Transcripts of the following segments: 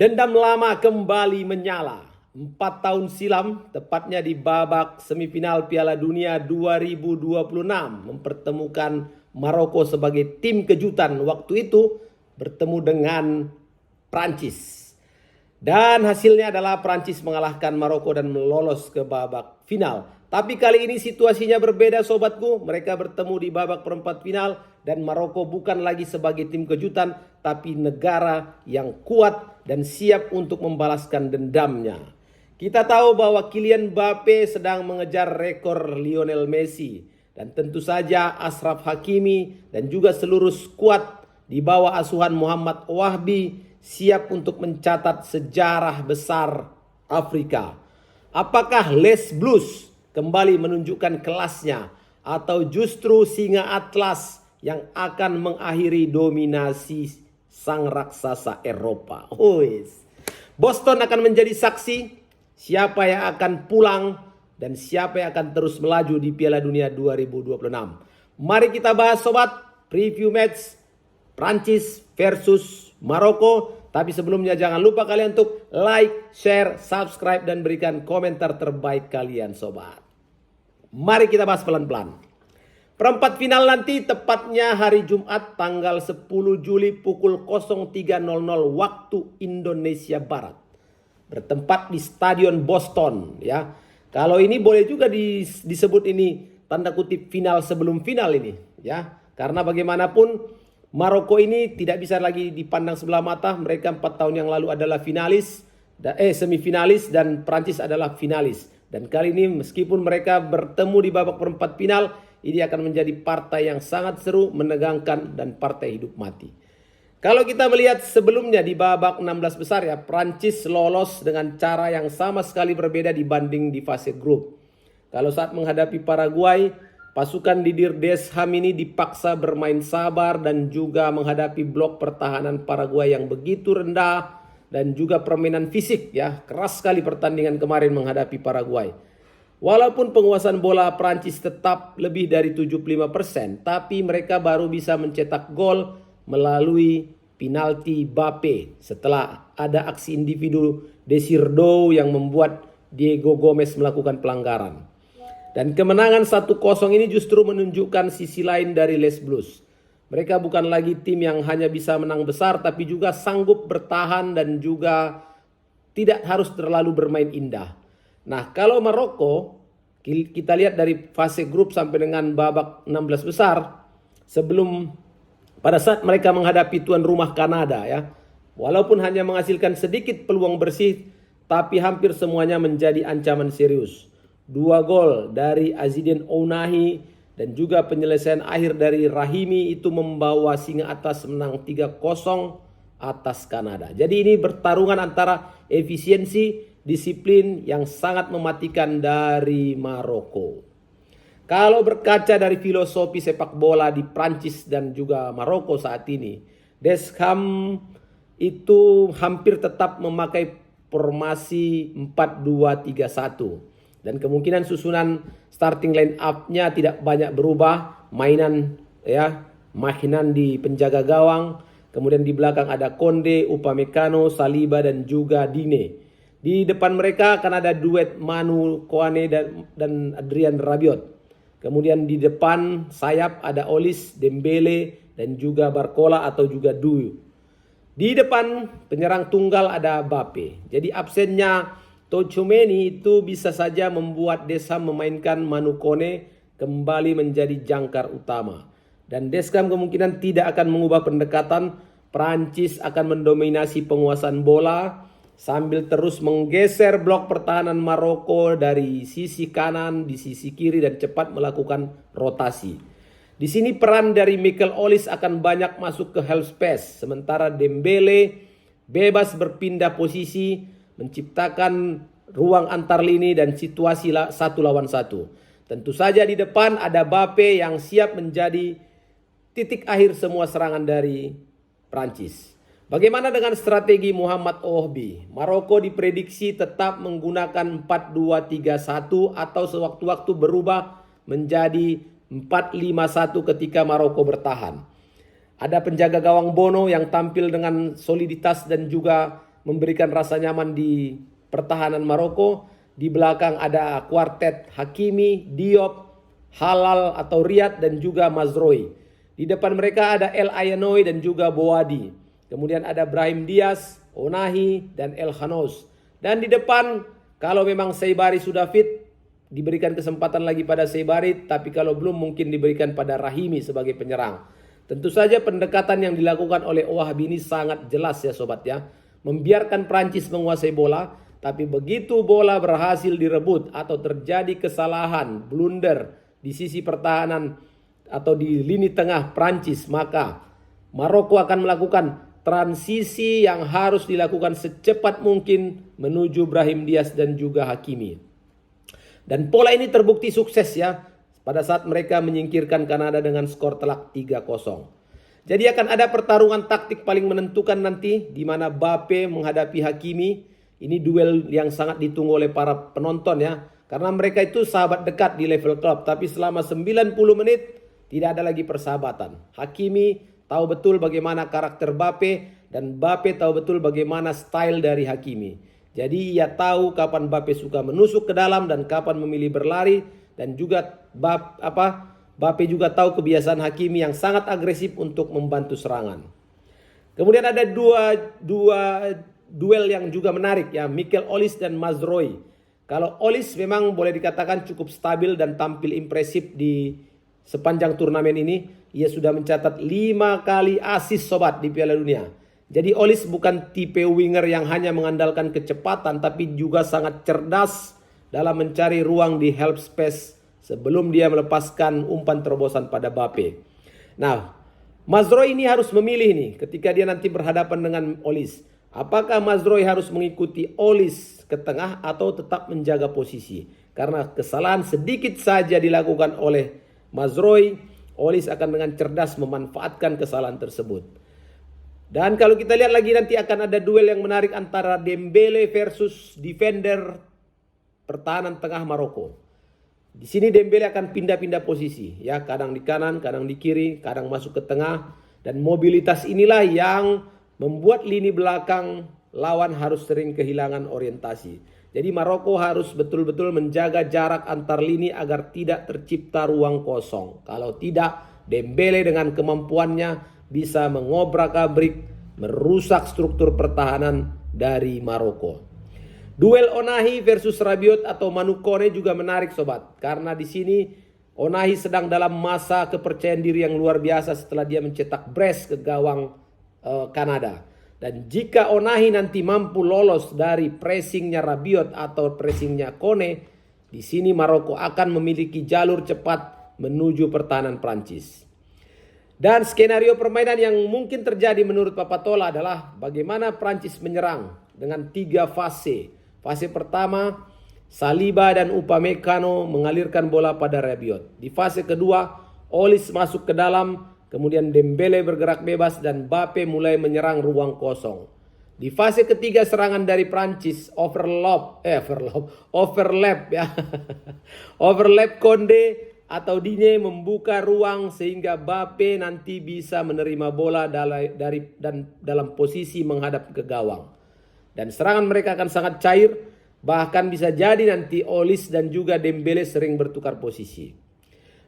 Dendam lama kembali menyala. 4 tahun silam, tepatnya di babak semifinal Piala Dunia 2026, mempertemukan Maroko sebagai tim kejutan waktu itu bertemu dengan Prancis. Dan hasilnya adalah Prancis mengalahkan Maroko dan lolos ke babak final. Tapi kali ini situasinya berbeda sobatku. Mereka bertemu di babak perempat final dan Maroko bukan lagi sebagai tim kejutan, tapi negara yang kuat dan siap untuk membalaskan dendamnya. Kita tahu bahwa Kylian Mbappe sedang mengejar rekor Lionel Messi. Dan tentu saja Achraf Hakimi dan juga seluruh skuad di bawah asuhan Muhammad Wahbi siap untuk mencatat sejarah besar Afrika. Apakah Les Blues kembali menunjukkan kelasnya atau justru singa Atlas yang akan mengakhiri dominasi sang raksasa Eropa? Boston akan menjadi saksi siapa yang akan pulang dan siapa yang akan terus melaju di Piala Dunia 2026. Mari kita bahas sobat, preview match Prancis versus Maroko. Tapi sebelumnya jangan lupa kalian untuk like, share, subscribe, dan berikan komentar terbaik kalian sobat. Mari kita bahas pelan-pelan. Perempat final nanti tepatnya hari Jumat tanggal 10 Juli pukul 03.00 waktu Indonesia Barat. Bertempat di Stadion Boston ya. Kalau ini boleh juga disebut ini tanda kutip final sebelum final ini ya. Karena bagaimanapun Maroko ini tidak bisa lagi dipandang sebelah mata. Mereka 4 tahun yang lalu adalah semifinalis dan Prancis adalah finalis. Dan kali ini meskipun mereka bertemu di babak perempat final, ini akan menjadi partai yang sangat seru, menegangkan dan partai hidup mati. Kalau kita melihat sebelumnya di babak 16 besar ya, Prancis lolos dengan cara yang sama sekali berbeda dibanding di fase grup. Kalau saat menghadapi Paraguay, pasukan Didier Deschamps ini dipaksa bermain sabar dan juga menghadapi blok pertahanan Paraguay yang begitu rendah dan juga permainan fisik ya. Keras sekali pertandingan kemarin menghadapi Paraguay. Walaupun penguasaan bola Prancis tetap lebih dari 75%, tapi mereka baru bisa mencetak gol melalui penalti Mbappe setelah ada aksi individu Desirdo yang membuat Diego Gomez melakukan pelanggaran. Dan kemenangan 1-0 ini justru menunjukkan sisi lain dari Les Blues. Mereka bukan lagi tim yang hanya bisa menang besar, tapi juga sanggup bertahan dan juga tidak harus terlalu bermain indah. Nah, kalau Maroko, kita lihat dari fase grup sampai dengan babak 16 besar, pada saat mereka menghadapi tuan rumah Kanada ya, walaupun hanya menghasilkan sedikit peluang bersih, tapi hampir semuanya menjadi ancaman serius. 2 gol dari Azzedine Ounahi dan juga penyelesaian akhir dari Rahimi itu membawa singa atas menang 3-0 atas Kanada. Jadi ini pertarungan antara efisiensi, disiplin yang sangat mematikan dari Maroko. Kalau berkaca dari filosofi sepak bola di Prancis dan juga Maroko saat ini, Deschamps itu hampir tetap memakai formasi 4-2-3-1. Dan kemungkinan susunan starting line up-nya tidak banyak berubah. Mainan di penjaga gawang. Kemudian di belakang ada Konde, Upamecano, Saliba dan juga Dine. Di depan mereka akan ada duet Manu Koane dan Adrien Rabiot. Kemudian di depan sayap ada Olis, Dembele dan juga Barcola atau juga Duyu. Di depan penyerang tunggal ada Mbappe. Jadi absennya Tchouaméni itu bisa saja membuat Deschamps memainkan Manu Kone kembali menjadi jangkar utama. Dan Deschamps kemungkinan tidak akan mengubah pendekatan. Prancis akan mendominasi penguasaan bola sambil terus menggeser blok pertahanan Maroko dari sisi kanan, di sisi kiri dan cepat melakukan rotasi. Di sini peran dari Michael Olise akan banyak masuk ke half space. Sementara Dembele bebas berpindah posisi, menciptakan ruang antar lini dan situasi 1 lawan 1. Tentu saja di depan ada Mbappe yang siap menjadi titik akhir semua serangan dari Prancis. Bagaimana dengan strategi Muhammad Wahbi? Maroko diprediksi tetap menggunakan 4-2-3-1 atau sewaktu-waktu berubah menjadi 4-5-1 ketika Maroko bertahan. Ada penjaga gawang Bono yang tampil dengan soliditas dan juga memberikan rasa nyaman di pertahanan Maroko. Di belakang ada kuartet Hakimi, Diop, Halal atau Riyad dan juga Mazraoui. Di depan mereka ada El Ayanoui dan juga Bouhaddi. Kemudian ada Brahim Diaz, Ounahi dan El Khanos. Dan di depan kalau memang Saibari sudah fit, diberikan kesempatan lagi pada Saibari, tapi kalau belum mungkin diberikan pada Rahimi sebagai penyerang. Tentu saja pendekatan yang dilakukan oleh Wahbi ini sangat jelas ya sobat ya. Membiarkan Prancis menguasai bola, tapi begitu bola berhasil direbut atau terjadi kesalahan, blunder di sisi pertahanan atau di lini tengah Prancis, maka Maroko akan melakukan transisi yang harus dilakukan secepat mungkin menuju Brahim Diaz dan juga Hakimi. Dan pola ini terbukti sukses ya pada saat mereka menyingkirkan Kanada dengan skor telak 3-0. Jadi akan ada pertarungan taktik paling menentukan nanti di mana Mbappe menghadapi Hakimi. Ini duel yang sangat ditunggu oleh para penonton ya. Karena mereka itu sahabat dekat di level klub. Tapi selama 90 menit tidak ada lagi persahabatan. Hakimi tahu betul bagaimana karakter Mbappe. Dan Mbappe tahu betul bagaimana style dari Hakimi. Jadi ia tahu kapan Mbappe suka menusuk ke dalam dan kapan memilih berlari. Dan juga Mbappe juga tahu kebiasaan Hakimi yang sangat agresif untuk membantu serangan. Kemudian ada dua duel yang juga menarik ya, Mikel Olis dan Mazraoui. Kalau Olis memang boleh dikatakan cukup stabil dan tampil impresif di sepanjang turnamen ini. Ia sudah mencatat 5 kali assist sobat di Piala Dunia. Jadi Olis bukan tipe winger yang hanya mengandalkan kecepatan, tapi juga sangat cerdas dalam mencari ruang di half space sebelum dia melepaskan umpan terobosan pada Mbappe. Nah, Mazraoui ini harus memilih nih ketika dia nanti berhadapan dengan Olis. Apakah Mazraoui harus mengikuti Olis ke tengah atau tetap menjaga posisi? Karena kesalahan sedikit saja dilakukan oleh Mazraoui, Olis akan dengan cerdas memanfaatkan kesalahan tersebut. Dan kalau kita lihat lagi nanti akan ada duel yang menarik antara Dembele versus defender pertahanan tengah Maroko. Di sini Dembele akan pindah-pindah posisi, ya, kadang di kanan, kadang di kiri, kadang masuk ke tengah, dan mobilitas inilah yang membuat lini belakang lawan harus sering kehilangan orientasi. Jadi Maroko harus betul-betul menjaga jarak antar lini agar tidak tercipta ruang kosong. Kalau tidak, Dembele dengan kemampuannya bisa mengobrak-abrik, merusak struktur pertahanan dari Maroko. Duel Ounahi versus Rabiot atau Manu Kone juga menarik sobat. Karena di sini Ounahi sedang dalam masa kepercayaan diri yang luar biasa setelah dia mencetak brace ke gawang Kanada. Dan jika Ounahi nanti mampu lolos dari pressingnya Rabiot atau pressingnya Kone, di sini Maroko akan memiliki jalur cepat menuju pertahanan Prancis. Dan skenario permainan yang mungkin terjadi menurut Papatola adalah bagaimana Prancis menyerang dengan 3 fase. Fase pertama, Saliba dan Upamecano mengalirkan bola pada Rabiot. Di fase kedua, Olis masuk ke dalam, kemudian Dembele bergerak bebas dan Mbappe mulai menyerang ruang kosong. Di fase ketiga serangan dari Prancis, overlap ya. Overlap Konde atau Digne membuka ruang sehingga Mbappe nanti bisa menerima bola dalam posisi menghadap ke gawang. Dan serangan mereka akan sangat cair, bahkan bisa jadi nanti Olis dan juga Dembele sering bertukar posisi.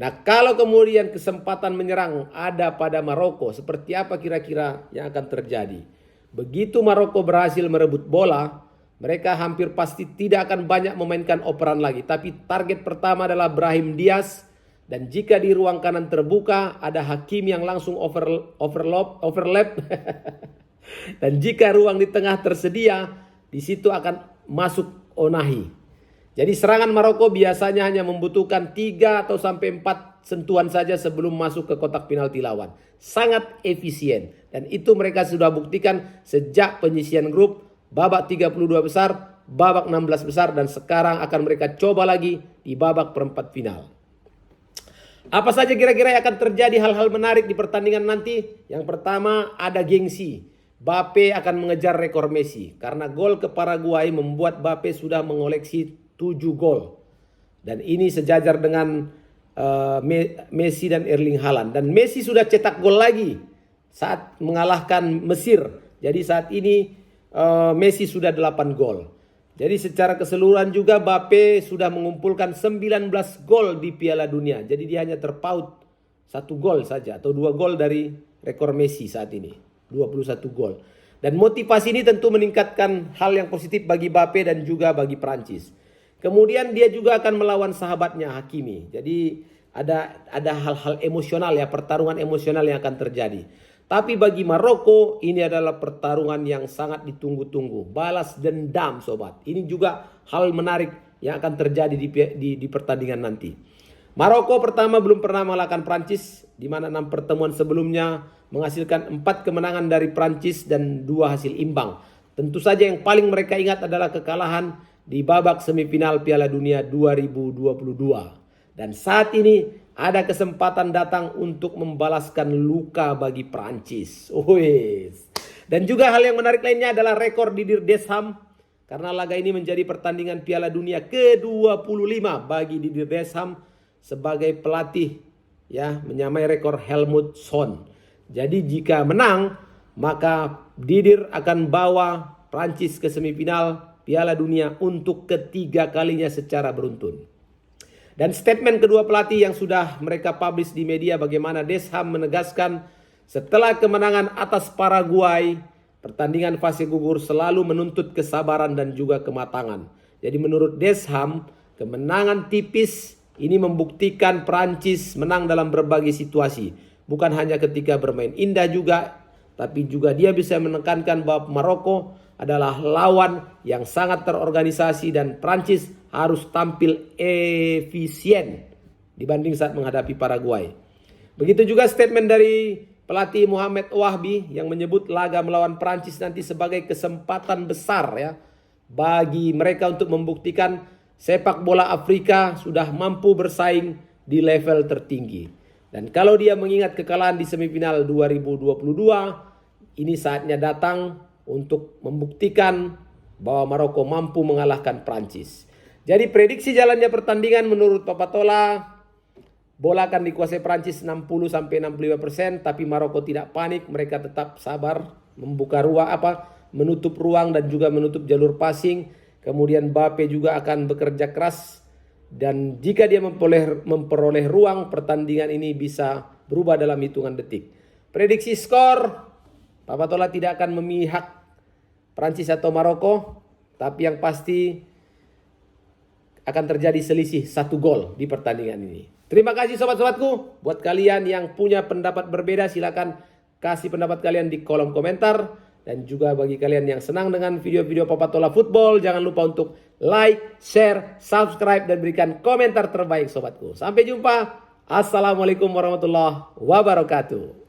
Nah, kalau kemudian kesempatan menyerang ada pada Maroko, seperti apa kira-kira yang akan terjadi? Begitu Maroko berhasil merebut bola, mereka hampir pasti tidak akan banyak memainkan operan lagi. Tapi target pertama adalah Brahim Diaz. Dan jika di ruang kanan terbuka, ada Hakimi yang langsung overlap. Dan jika ruang di tengah tersedia, di situ akan masuk Ounahi. Jadi serangan Maroko biasanya hanya membutuhkan 3 atau sampai 4 sentuhan saja sebelum masuk ke kotak penalti lawan. Sangat efisien. Dan itu mereka sudah buktikan sejak penyisian grup, babak 32 besar, babak 16 besar, dan sekarang akan mereka coba lagi di babak perempat final. Apa saja kira-kira yang akan terjadi hal-hal menarik di pertandingan nanti? Yang pertama ada gengsi. Mbappe akan mengejar rekor Messi. Karena gol ke Paraguay membuat Mbappe sudah mengoleksi 7 gol. Dan ini sejajar dengan Messi dan Erling Haaland. Dan Messi sudah cetak gol lagi saat mengalahkan Mesir. Jadi saat ini Messi sudah 8 gol. Jadi secara keseluruhan juga Mbappe sudah mengumpulkan 19 gol di Piala Dunia. Jadi dia hanya terpaut 1 gol saja atau 2 gol dari rekor Messi saat ini. 21 gol. Dan motivasi ini tentu meningkatkan hal yang positif bagi Mbappe dan juga bagi Prancis. Kemudian dia juga akan melawan sahabatnya Hakimi. Jadi ada hal-hal emosional ya, pertarungan emosional yang akan terjadi. Tapi bagi Maroko ini adalah pertarungan yang sangat ditunggu-tunggu. Balas dendam sobat. Ini juga hal menarik yang akan terjadi di pertandingan nanti. Maroko pertama belum pernah mengalahkan Prancis. Di mana 6 pertemuan sebelumnya menghasilkan 4 kemenangan dari Prancis dan 2 hasil imbang. Tentu saja yang paling mereka ingat adalah kekalahan di babak semifinal Piala Dunia 2022. Dan saat ini ada kesempatan datang untuk membalaskan luka bagi Prancis. Dan juga hal yang menarik lainnya adalah rekor Didier Deschamps. Karena laga ini menjadi pertandingan Piala Dunia ke-25 bagi Didier Deschamps sebagai pelatih, ya, menyamai rekor Helmut Schön. Jadi jika menang, maka Didier akan bawa Prancis ke semifinal Piala Dunia untuk ketiga kalinya secara beruntun. Dan statement kedua pelatih yang sudah mereka publish di media, bagaimana Deschamps menegaskan setelah kemenangan atas Paraguay, pertandingan fase gugur selalu menuntut kesabaran dan juga kematangan. Jadi menurut Deschamps, kemenangan tipis ini membuktikan Prancis menang dalam berbagai situasi. Bukan hanya ketika bermain indah juga, tapi juga dia bisa menekankan bahwa Maroko adalah lawan yang sangat terorganisasi dan Prancis harus tampil efisien dibanding saat menghadapi Paraguay. Begitu juga statement dari pelatih Mohamed Wahbi yang menyebut laga melawan Prancis nanti sebagai kesempatan besar ya bagi mereka untuk membuktikan sepak bola Afrika sudah mampu bersaing di level tertinggi. Dan kalau dia mengingat kekalahan di semifinal 2022, ini saatnya datang untuk membuktikan bahwa Maroko mampu mengalahkan Prancis. Jadi prediksi jalannya pertandingan menurut Papatola, bola akan dikuasai Prancis 60-65%, tapi Maroko tidak panik, mereka tetap sabar, menutup ruang dan juga menutup jalur passing. Kemudian Mbappe juga akan bekerja keras, dan jika dia memperoleh ruang, pertandingan ini bisa berubah dalam hitungan detik. Prediksi skor, Papatola tidak akan memihak Prancis atau Maroko, tapi yang pasti akan terjadi selisih 1 gol di pertandingan ini. Terima kasih sobat-sobatku. Buat kalian yang punya pendapat berbeda, silakan kasih pendapat kalian di kolom komentar. Dan juga bagi kalian yang senang dengan video-video Papatola Football, jangan lupa untuk like, share, subscribe, dan berikan komentar terbaik sobatku. Sampai jumpa. Assalamualaikum warahmatullahi wabarakatuh.